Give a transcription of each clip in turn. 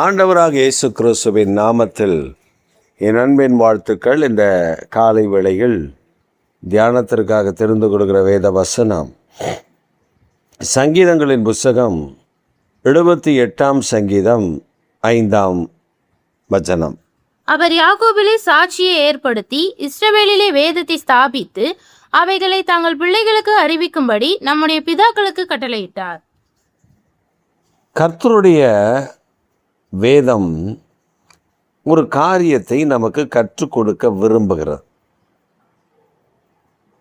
ஆண்டவராக இயேசு கிறிஸ்துவின் நாமத்தில் என் அன்பின் வாழ்த்துக்கள். இந்த காலை வேளையில் தியானத்திற்காக தெரிந்து கொடுக்கிற வேத வசனம் சங்கீதங்களின் புஸ்தகம் 78 சங்கீதம் 5 வசனம். அவர் யாக்கோபிலே சாட்சியை ஏற்படுத்தி இஸ்ரவேலிலே வேதத்தை ஸ்தாபித்து அவைகளை தங்கள் பிள்ளைகளுக்கு அறிவிக்கும்படி நம்முடைய பிதாக்களுக்கு கட்டளையிட்டார். கர்த்தருடைய வேதம் ஒரு காரியத்தை நமக்கு கற்றுக் கொடுக்க விரும்புகிறது.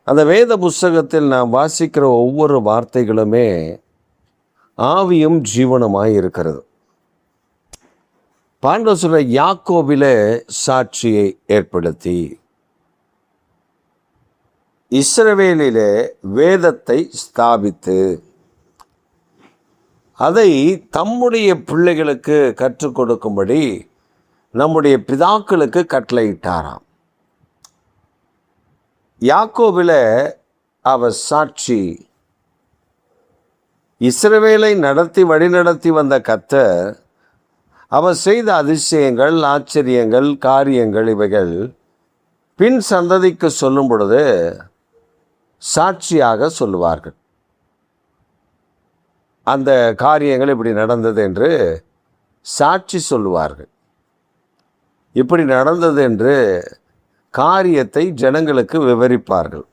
அந்த வேத புஸ்தகத்தில் நாம் வாசிக்கிற ஒவ்வொரு வார்த்தைகளுமே ஆவியும் ஜீவனமாய் இருக்கிறது. பாண்டவர் சொல்ற யாக்கோபிலே சாட்சியை ஏற்படுத்தி இஸ்ரவேலிலே வேதத்தை ஸ்தாபித்து அதை தம்முடைய பிள்ளைகளுக்கு கற்றுக் கொடுக்கும்படி நம்முடைய பிதாக்களுக்கு கட்டளையிட்டாராம். யாக்கோபில் அவர் சாட்சி, இஸ்ரவேலை நடத்தி வழிநடத்தி வந்த கர்த்தர் அவர் செய்த அதிசயங்கள், ஆச்சரியங்கள், காரியங்கள் இவைகள் பின் சந்ததிக்கு சொல்லும் பொழுது சாட்சியாக சொல்லுவார்கள். அந்த காரியங்கள் இப்படி நடந்தது என்று சாட்சி சொல்லுவார்கள். இப்படி நடந்தது என்று காரியத்தை ஜனங்களுக்கு விவரிப்பார்கள்.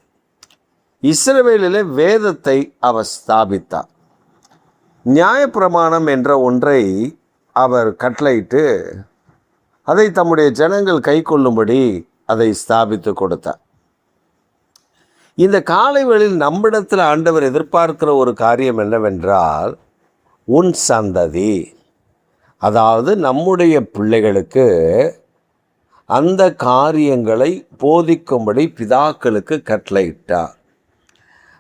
இஸ்ரவேலிலே வேதத்தை அவர் ஸ்தாபித்தார். நியாயப்பிரமாணம் என்ற ஒன்றை அவர் கட்டளையிட்டு அதை தம்முடைய ஜனங்கள் கை கொள்ளும்படி அதை ஸ்தாபித்து கொடுத்தார். இந்த காலைகளில் நம்மிடத்தில் ஆண்டவர் எதிர்பார்க்கிற ஒரு காரியம் என்னவென்றால், உன் சந்ததி, அதாவது நம்முடைய பிள்ளைகளுக்கு அந்த காரியங்களை போதிக்கும்படி பிதாக்களுக்கு கட்டளையிட்டார்.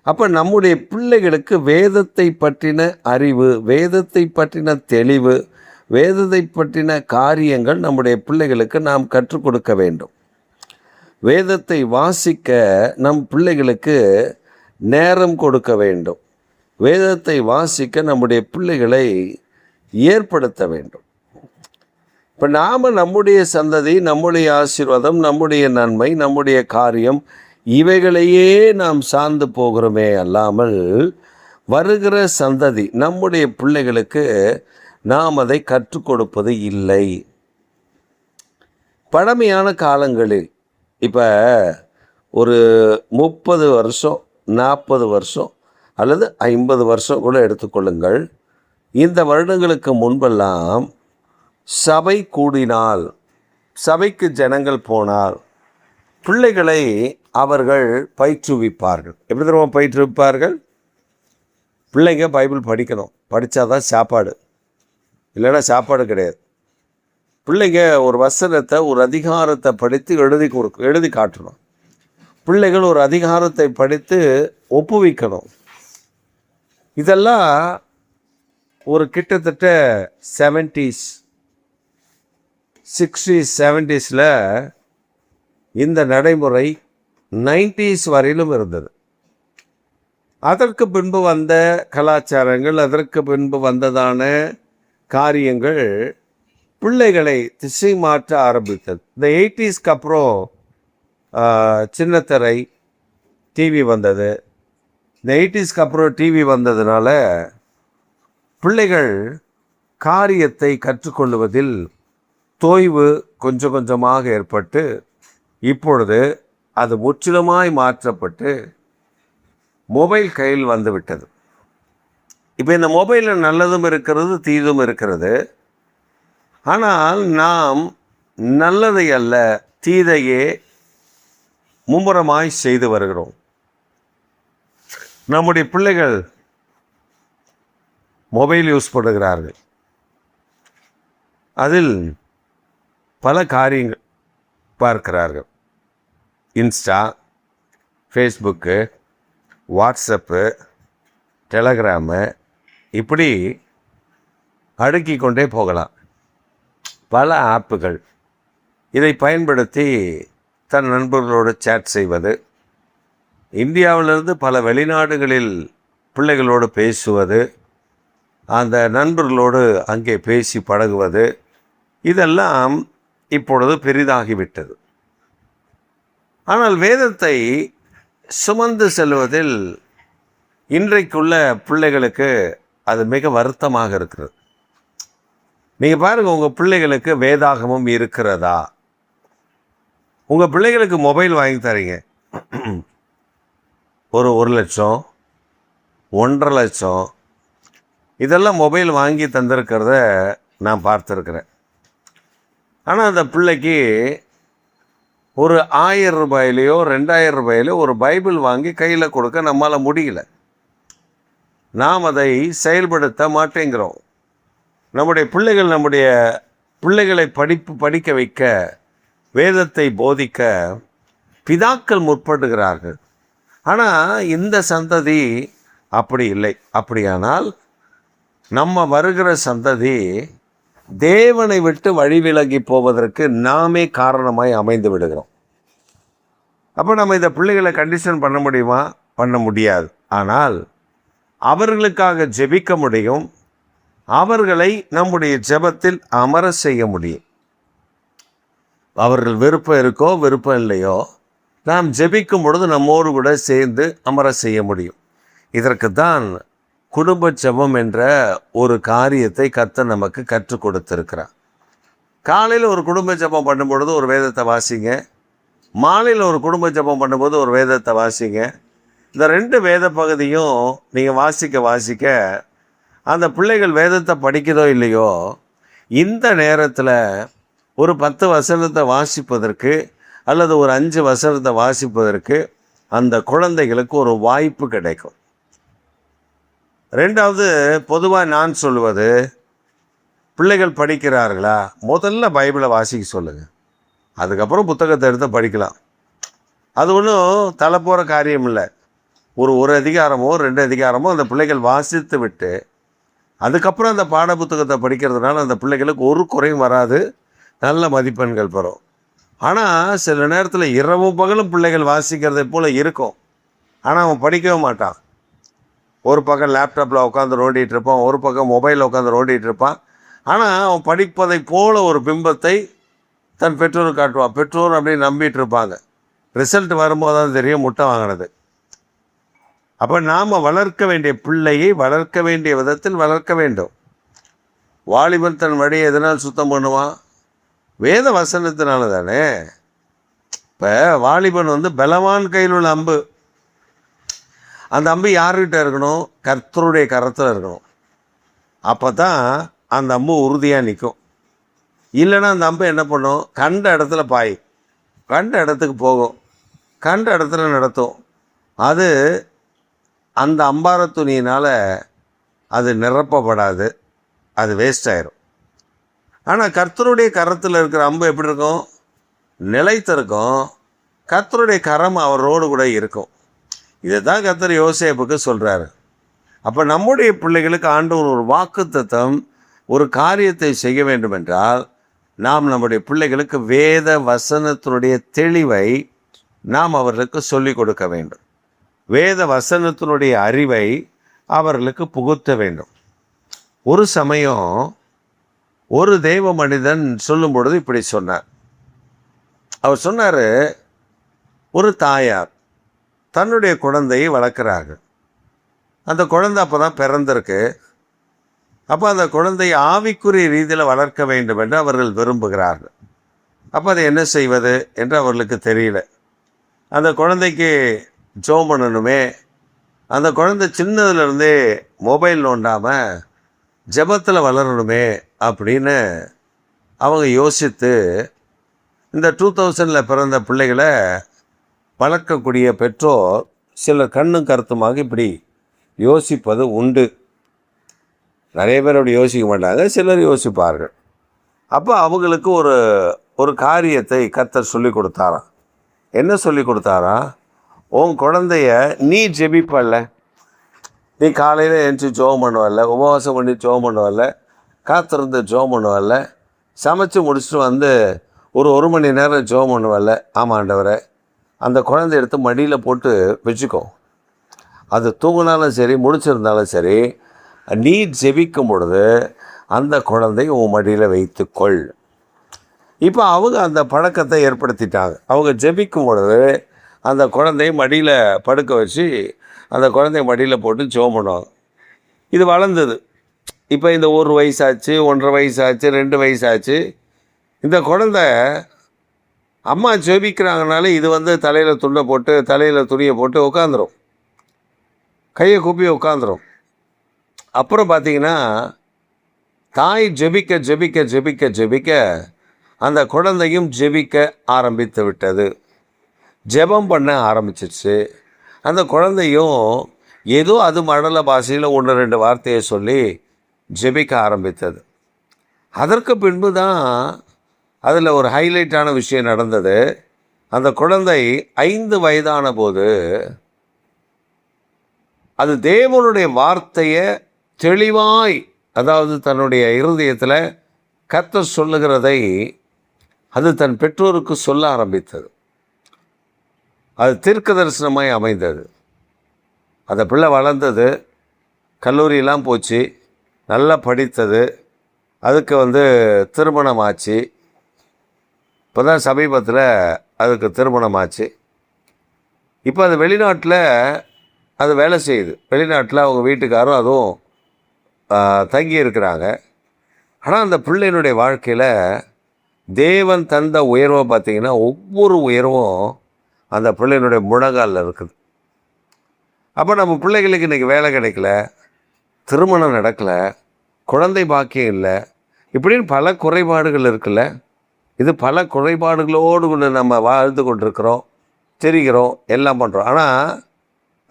அப்போ நம்முடைய பிள்ளைகளுக்கு வேதத்தை பற்றின அறிவு, வேதத்தை பற்றின தெளிவு, வேதத்தை பற்றின காரியங்கள் நம்முடைய பிள்ளைகளுக்கு நாம் கற்றுக் கொடுக்க வேண்டும். வேதத்தை வாசிக்க நம் பிள்ளைகளுக்கு நேரம் கொடுக்க வேண்டும். வேதத்தை வாசிக்க நம்முடைய பிள்ளைகளை ஏற்படுத்த வேண்டும். இப்போ நாம் நம்முடைய சந்ததி, நம்முடைய ஆசீர்வாதம், நம்முடைய நன்மை, நம்முடைய காரியம் இவைகளையே நாம் சார்ந்து போகிறோமே அல்லாமல் வருகிற சந்ததி நம்முடைய பிள்ளைகளுக்கு நாம் அதை கற்றுக் கொடுப்பது இல்லை. பழமையான காலங்களில் இப்போ ஒரு 30 வருஷம், 40 வருஷம் அல்லது 50 வருஷம் கூட எடுத்துக்கொள்ளுங்கள். இந்த வருடங்களுக்கு முன்பெல்லாம் சபை கூடினால், சபைக்கு ஜனங்கள் போனால் பிள்ளைகளை அவர்கள் பயிற்றுவிப்பார்கள். எப்படி தெரியுமா பயிற்றுவிப்பார்கள்? பிள்ளைங்க பைபிள் படிக்கணும், படித்தாதான் சாப்பாடு, இல்லைன்னா சாப்பாடு கிடையாது. பிள்ளைங்க ஒரு வசனத்தை, ஒரு அதிகாரத்தை படித்து எழுதி காட்டணும். பிள்ளைகள் ஒரு அதிகாரத்தை படித்து ஒப்புவிக்கணும். இதெல்லாம் ஒரு கிட்டத்தட்ட 70s 60s 70s இந்த நடைமுறை 90s வரையிலும் இருந்தது. அதற்கு பின்பு வந்த கலாச்சாரங்கள், அதற்கு பின்பு வந்ததான காரியங்கள் பிள்ளைகளை திசை மாற்ற ஆரம்பித்தது. இந்த 80ஸ்க்கு அப்புறம் சின்னத்திரை டிவி வந்தது. இந்த 80ஸ்க்கு அப்புறம் டிவி வந்ததுனால பிள்ளைகள் காரியத்தை கற்றுக்கொள்வதில் தொய்வு கொஞ்சம் கொஞ்சமாக ஏற்பட்டு இப்பொழுது அது முற்றிலுமாய் மாற்றப்பட்டு மொபைல் கையில் வந்து விட்டது. இப்போ இந்த மொபைலில் நல்லதும் இருக்கிறது, தீதும் இருக்கிறது. ஆனால் நாம் நல்லதை அல்ல, தீதையே மும்முரமாய் செய்து வருகிறோம். நம்முடைய பிள்ளைகள் மொபைல் யூஸ் பண்ணுகிறார்கள். அதில் பல காரியங்கள் பார்க்கிறார்கள். இன்ஸ்டா, ஃபேஸ்புக்கு, வாட்ஸ்அப்பு, டெலகிராமு, இப்படி அடுக்கி கொண்டே போகலாம். பல ஆப்புகள். இதை பயன்படுத்தி தன் நண்பர்களோடு சேட் செய்வது, இந்தியாவிலிருந்து பல வெளிநாடுகளில் பிள்ளைகளோடு பேசுவது, அந்த நண்பர்களோடு அங்கே பேசி பழகுவது, இதெல்லாம் இப்பொழுது பெரிதாகிவிட்டது. ஆனால் வேதத்தை சுமந்து செல்வதில் இன்றைக்குள்ள பிள்ளைகளுக்கு அது மிக வருத்தமாக இருக்கிறது. நீங்கள் பாருங்கள், உங்கள் பிள்ளைகளுக்கு வேதாகமம் இருக்கிறதா? உங்கள் பிள்ளைகளுக்கு மொபைல் வாங்கி தரீங்க, ஒரு 1 லட்சம் 1.5 லட்சம் இதெல்லாம் மொபைல் வாங்கி தந்திருக்கிறத நான் பார்த்துருக்குறேன். ஆனால் அந்த பிள்ளைக்கு ஒரு 1000 ரூபாயிலையோ 2000 ரூபாயிலையோ ஒரு பைபிள் வாங்கி கையில் கொடுக்க நம்மளால் முடியல. நாம் அதை செயல்படுத்த மாட்டேங்கிறோம். நம்முடைய பிள்ளைகளை படிக்க வைக்க, வேதத்தை போதிக்க பிதாக்கள் முற்படுகிறார்கள். ஆனால் இந்த சந்ததி அப்படி இல்லை. அப்படியானால் நம்ம வருகிற சந்ததி தேவனை விட்டு வழிவிலகி போவதற்கு நாமே காரணமாய் அமைந்து விடுகிறோம். அப்போ நம்ம இந்த பிள்ளைகளை கண்டிஷன் பண்ண முடியுமா? பண்ண முடியாது. ஆனால் அவர்களுக்காக ஜெபிக்க முடியும். அவர்களை நம்முடைய ஜெபத்தில் அமர செய்ய முடியும். அவர்கள் விருப்பம் இருக்கோ விருப்பம் இல்லையோ, நாம் ஜெபிக்கும் பொழுது நம்மோடு கூட சேர்ந்து அமர செய்ய முடியும். இதற்கு தான் குடும்ப ஜெபம் என்ற ஒரு காரியத்தை கர்த்தர் நமக்கு கற்றுக் கொடுத்திருக்கிறார். காலையில் ஒரு குடும்ப ஜெபம் பண்ணும்பொழுது ஒரு வேதத்தை வாசிங்க, மாலையில் ஒரு குடும்ப ஜெபம் பண்ணும்போது ஒரு வேதத்தை வாசிங்க. இந்த 2 வேத பகுதியும் நீங்கள் வாசிக்க அந்த பிள்ளைகள் வேதத்தை படிக்கிறதோ இல்லையோ, இந்த நேரத்தில் ஒரு 10 வசனத்தை வாசிப்பதற்கு அல்லது ஒரு 5 வசனத்தை வாசிப்பதற்கு அந்த குழந்தைகளுக்கு ஒரு வாய்ப்பு கிடைக்கும். 2வது, பொதுவாக நான் சொல்லுவது, பிள்ளைகள் படிக்கிறார்களா, முதல்ல பைபிளை வாசிக்க சொல்லுங்கள். அதுக்கப்புறம் புத்தகத்தை எடுத்து படிக்கலாம். அது ஒன்றும் தலை போகிற காரியம் இல்லை. ஒரு அதிகாரமோ 2 அதிகாரமோ அந்த பிள்ளைகள் வாசித்து விட்டு அதுக்கப்புறம் அந்த பாட புத்தகத்தை படிக்கிறதுனால அந்த பிள்ளைகளுக்கு ஒரு குறையும் வராது, நல்ல மதிப்பெண்கள் பெறும். ஆனால் சில நேரத்தில் இரவும் பகலும் பிள்ளைகள் வாசிக்கிறதை போல் இருக்கும். ஆனால் அவன் படிக்கவே மாட்டான். ஒரு பக்கம் லேப்டாப்பில் உட்காந்து நோண்டிகிட்டு இருப்பான், ஒரு பக்கம் மொபைலில் உட்காந்து நோண்டிகிட்டு இருப்பான். ஆனால் அவன் படிப்பதை போல் ஒரு பிம்பத்தை தன் பெற்றோருக்கு காட்டுவான். பெற்றோர் அப்படின்னு நம்பிட்டு இருப்பாங்க. ரிசல்ட் வரும்போது தான் தெரியும் முட்டை வாங்கினது. அப்போ நாம் வளர்க்க வேண்டிய பிள்ளையை வளர்க்க வேண்டிய விதத்தில் வளர்க்க வேண்டும். வாலிபன் தன் வழியை எதனால் சுத்தம் பண்ணுவான்? வேத வசனத்தினால தானே. இப்போ வாலிபன் பலவான் கையில் உள்ள அம்பு. அந்த அம்பு யார்கிட்ட இருக்கணும்? கர்த்தருடைய கரத்தில் இருக்கணும். அப்போ தான் அந்த அம்பு உறுதியாக நிற்கும். இல்லைன்னா அந்த அம்பு என்ன பண்ணும்? கண்ட இடத்துல பாயும், கண்ட இடத்துக்கு போகும், கண்ட இடத்துல நடத்தும். அது அந்த அம்பார துணியினால் அது நிரப்பப்படாது, அது வேஸ்ட் ஆயிரும். ஆனால் கர்த்தருடைய கரத்தில் இருக்கிற அம்பு எப்படி இருக்கும்? நிலைத்திருக்கும். கர்த்தருடைய கரம் அவரோடு கூட இருக்கும். இதை தான் கர்த்தர் யோசேப்புக்கு சொல்கிறாரு. அப்போ நம்முடைய பிள்ளைகளுக்கு ஆண்டவர் ஒரு வாக்குத்தத்தம், ஒரு காரியத்தை செய்ய வேண்டும் என்றால் நாம் நம்முடைய பிள்ளைகளுக்கு வேத வசனத்தினுடைய தெளிவை நாம் அவர்களுக்கு சொல்லிக் கொடுக்க வேண்டும். வேத வசனத்தினுடைய அறிவை அவர்களுக்கு புகுத்த வேண்டும். ஒரு சமயம் ஒரு தெய்வ மனிதன் சொல்லும் பொழுது இப்படி சொன்னார். அவர் சொன்னார், ஒரு தாயார் தன்னுடைய குழந்தையை வளர்க்குறாங்க. அந்த குழந்தை அப்போ தான் பிறந்திருக்கு. அப்போ அந்த குழந்தையை ஆவிக்குரிய ரீதியில் வளர்க்க வேண்டும் என்று அவர்கள் விரும்புகிறார்கள். அப்போ அதை என்ன செய்வது என்று அவர்களுக்கு தெரியல. அந்த குழந்தைக்கு ஜெபம் பண்ணணுமே, அந்த குழந்தை சின்னதுலேருந்தே மொபைல் நோண்டாமல் ஜெபத்தில் வளரணுமே அப்படின்னு அவங்க யோசித்து இந்த 2000 பிறந்த பிள்ளைகளை வளர்க்கக்கூடிய பெற்றோர் சிலர் கண்ணும் கருத்துமாக இப்படி யோசிப்பது உண்டு. நிறைய பேர் அப்படி யோசிக்க மாட்டாங்க, சிலர் யோசிப்பார்கள். அப்போ அவங்களுக்கு ஒரு காரியத்தை கர்த்தர் சொல்லி கொடுத்தாராம். என்ன சொல்லி கொடுத்தாரா? உன் குழந்தைய நீ ஜெபிப்பல்ல, நீ காலையில் எழுந்துச்சி ஜெபம் பண்ணுவல்ல, உபவாசம் பண்ணி ஜெபம் பண்ணுவல்ல, காத்திருந்து ஜெபம் பண்ணுவல்ல, சமைச்சு முடிச்சுட்டு ஒரு மணி நேரம் ஜெபம் பண்ணுவல்ல. ஆமாம் ஆண்டவரே, அந்த குழந்தை எடுத்து மடியில் போட்டு வச்சுக்கோ. அது தூங்கினாலும் சரி முடிச்சிருந்தாலும் சரி, நீ ஜெபிக்கும் பொழுது அந்த குழந்தை உன் மடியில் வைத்துக்கொள். இப்போ அவங்க அந்த பழக்கத்தை ஏற்படுத்திட்டாங்க. அவங்க ஜெபிக்கும் பொழுது அந்த குழந்தைய மடியில் படுக்க வச்சு அந்த குழந்தைய மடியில் போட்டு ஜெபம் பண்ணுவாங்க. இது வளர்ந்தது. இப்போ இந்த 1 வயசாச்சு, 1.5 வயசாச்சு, 2 வயசாச்சு. இந்த குழந்தை அம்மா ஜெபிக்கிறாங்கனால இது வந்து தலையில் துண்டை போட்டு தலையில் துணியை போட்டு உட்காந்துரும், கையை கூப்பி உட்காந்துரும். அப்புறம் பார்த்தீங்கன்னா தாய் ஜெபிக்க ஜெபிக்க ஜெபிக்க ஜெபிக்க அந்த குழந்தையும் ஜெபிக்க ஆரம்பித்து விட்டது, ஜெபம் பண்ண ஆரம்பிச்சிருச்சு. அந்த குழந்தையும் ஏதோ அது மழலை பாஷையில் 1-2 வார்த்தையை சொல்லி ஜெபிக்க ஆரம்பித்தது. அதற்கு பின்பு தான் அதில் ஒரு ஹைலைட்டான விஷயம் நடந்தது. அந்த குழந்தை 5 வயதான போது அது தேவனுடைய வார்த்தையை தெளிவாய், அதாவது தன்னுடைய இருதயத்தில் கர்த்தர் சொல்லுகிறதை அது தன் பெற்றோருக்கு சொல்ல ஆரம்பித்தது. அது தீர்க்க தரிசனமாய் அமைந்தது. அந்த பிள்ளை வளர்ந்தது, கல்லூரியெலாம் போச்சு, நல்லா படித்தது. அதுக்கு வந்து திருமணம் ஆச்சு. இப்போ தான் சமீபத்தில் அதுக்கு திருமணம் ஆச்சு. இப்போ அது வெளிநாட்டில் அது வேலை செய்யுது. வெளிநாட்டில் அவங்க வீட்டுக்காரும் அதுவும் தங்கி இருக்கிறாங்க. ஆனால் அந்த பிள்ளையினுடைய வாழ்க்கையில் தேவன் தந்த உயர்வை பார்த்திங்கன்னா ஒவ்வொரு உயர்வும் அந்த பிள்ளையினுடைய முழங்காலில் இருக்குது. அப்போ நம்ம பிள்ளைகளுக்கு இன்றைக்கி வேலை கிடைக்கல, திருமணம் நடக்கலை, குழந்தை பாக்கியம் இல்லை, இப்படின்னு பல குறைபாடுகள் இருக்குல்ல. இது பல குறைபாடுகளோடு கொண்டு நம்ம வாழ்ந்து கொண்டிருக்கிறோம், தெரிகிறோம், எல்லாம் பண்ணுறோம். ஆனால்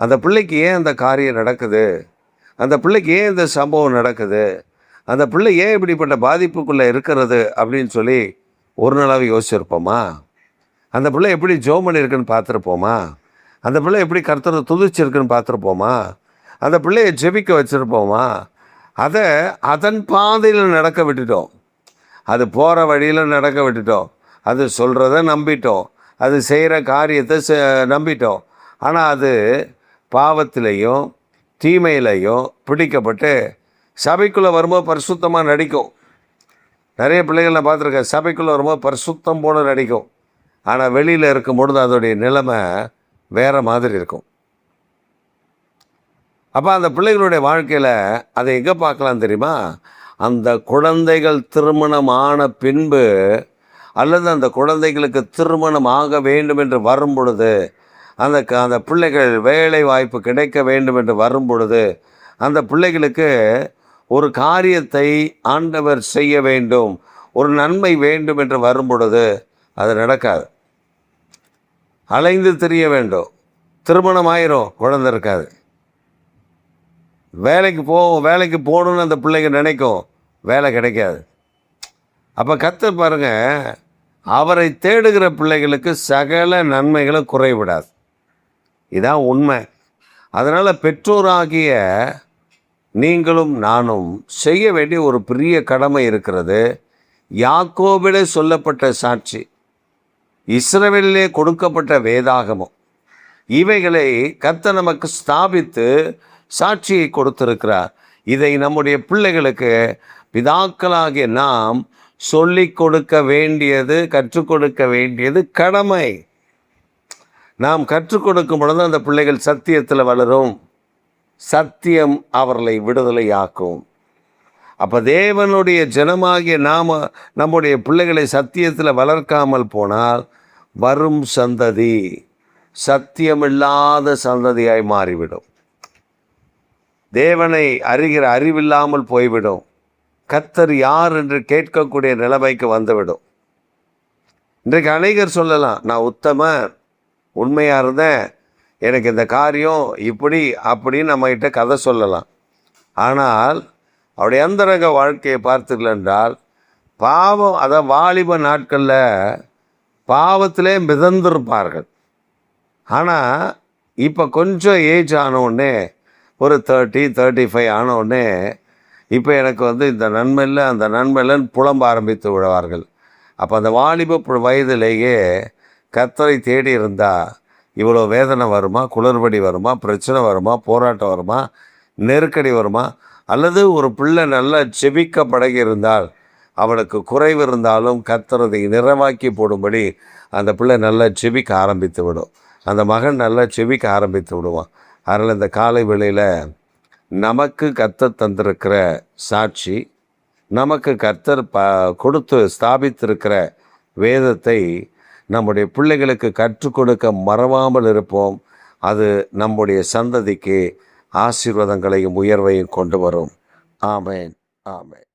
அந்த பிள்ளைக்கு ஏன் அந்த காரியம் நடக்குது, அந்த பிள்ளைக்கு ஏன் இந்த சம்பவம் நடக்குது, அந்த பிள்ளை ஏன் இப்படிப்பட்ட பாதிப்புக்குள்ளே இருக்கிறது அப்படின்னு சொல்லி ஒரு நாளாவது யோசிச்சிருப்போமா? அந்த பிள்ளை எப்படி ஜெபம் பண்ணியிருக்குன்னு பார்த்துருப்போமா? அந்த பிள்ளை எப்படி கர்த்தரை துதிச்சிருக்குன்னு பார்த்துருப்போமா? அந்த பிள்ளையை ஜெபிக்க வச்சுருப்போமா? அதை அதன் பாதையில் நடக்க விட்டுட்டோம். அது போகிற வழியில் நடக்க விட்டுட்டோம். அது சொல்கிறத நம்பிட்டோம், அது செய்கிற காரியத்தை நம்பிட்டோம். ஆனால் அது பாவத்திலையும் தீமையிலையும் பிடிக்கப்பட்டு சபைக்குள்ளே வரும்போது பரிசுத்தமாக நடிக்கும். நிறைய பிள்ளைகள் நான் பார்த்துருக்கேன், சபைக்குள்ளே வரும்போது பரிசுத்தம் போல நடிக்கும். ஆனால் வெளியில் இருக்கும் பொழுது அதோடைய நிலைமை வேறு மாதிரி இருக்கும். அப்போ அந்த பிள்ளைகளுடைய வாழ்க்கையில் அதை எங்கே பார்க்கலாம் தெரியுமா? அந்த குழந்தைகள் திருமணமான பின்பு அல்லது அந்த குழந்தைகளுக்கு திருமணம் ஆக வேண்டும் என்று வரும் பொழுது, அந்த பிள்ளைகள் வேலை வாய்ப்பு கிடைக்க வேண்டும் என்று வரும் பொழுது, அந்த பிள்ளைகளுக்கு ஒரு காரியத்தை ஆண்டவர் செய்ய வேண்டும், ஒரு நன்மை வேண்டும் என்று வரும் பொழுது அது நடக்காது. அலைந்து திரிய வேண்டும், திருமணம் ஆயிரும், குழந்தை இருக்காது. வேலைக்கு போகணுன்னு அந்த பிள்ளைங்க நினைக்கும், வேலை கிடைக்காது. அப்போ கர்த்தர் பாருங்கள், அவரை தேடுகிற பிள்ளைகளுக்கு சகல நன்மைகளும் குறைவிடாது. இதான் உண்மை. அதனால் பெற்றோராகிய நீங்களும் நானும் செய்ய வேண்டிய ஒரு பெரிய கடமை இருக்கிறது. யாக்கோபிலே சொல்லப்பட்ட சாட்சி, இஸ்ரவேலிலே கொடுக்கப்பட்ட வேதாகமம், இவைகளை கர்த்தர் நமக்கு ஸ்தாபித்து சாட்சியை கொடுத்திருக்கிறார். இதை நம்முடைய பிள்ளைகளுக்கு பிதாக்களாகிய நாம் சொல்லிக் கொடுக்க வேண்டியது, கற்றுக் கொடுக்க வேண்டியது கடமை. நாம் கற்றுக் கொடுக்கும் பொழுது அந்த பிள்ளைகள் சத்தியத்தில் வளரும், சத்தியம் அவர்களை விடுதலையாக்கும். அப்போ தேவனுடைய ஜனமாகிய நாம் நம்முடைய பிள்ளைகளை சத்தியத்தில் வளர்க்காமல் போனால் வரும் சந்ததி சத்தியமில்லாத சந்ததியாய் மாறிவிடும். தேவனை அறிகிற அறிவில்லாமல் போய்விடும். கர்த்தர் யார் என்று கேட்கக்கூடிய நிலைமைக்கு வந்துவிடும். இன்றைக்கு அநேகர் சொல்லலாம், நான் உத்தமன், உண்மையாக இருந்தேன், எனக்கு இந்த காரியம் இப்படி அப்படின்னு நம்மகிட்ட கதை சொல்லலாம். ஆனால் அவருடைய அந்தரங்க வாழ்க்கையை பார்த்தீர்கள் என்றால் பாவம், அதான் வாலிப நாட்களில் பாவத்திலே மிதந்திருப்பார்கள். ஆனால் இப்போ கொஞ்சம் ஏஜ் ஆனவுடனே, ஒரு 30-35 ஆனவுடனே, இப்போ எனக்கு இந்த நன்மை இல்லை அந்த நன்மை இல்லைன்னு புலம்ப ஆரம்பித்து விடுவார்கள். அப்போ அந்த வாலிப வயதிலேயே கர்த்தரை தேடி இருந்தால் இவ்வளோ வேதனை வருமா, குளறுபடி வருமா, பிரச்சனை வருமா, போராட்டம் வருமா, நெருக்கடி வருமா? அல்லது ஒரு பிள்ளை நல்லா ஜெபிக்க பழகி இருந்தால் அவனுக்கு குறைவு இருந்தாலும் கர்த்தர் அதை நிறைவாக்கி போடும்படி அந்த பிள்ளை நல்லா செபிக்க ஆரம்பித்து விடும். அந்த மகன் நல்லா செபிக்க ஆரம்பித்து விடுவான். அதனால் இந்த காலை வேளையில் நமக்கு கர்த்தர் தந்திருக்கிற சாட்சி, நமக்கு கர்த்தர் கொடுத்து ஸ்தாபித்திருக்கிற வேதத்தை நம்முடைய பிள்ளைகளுக்கு கற்றுக் கொடுக்க மறவாமல் இருப்போம். அது நம்முடைய சந்ததிக்கு ஆசீர்வாதங்களையும் உயர்வையும் கொண்டு வரும். ஆமென், ஆமென்.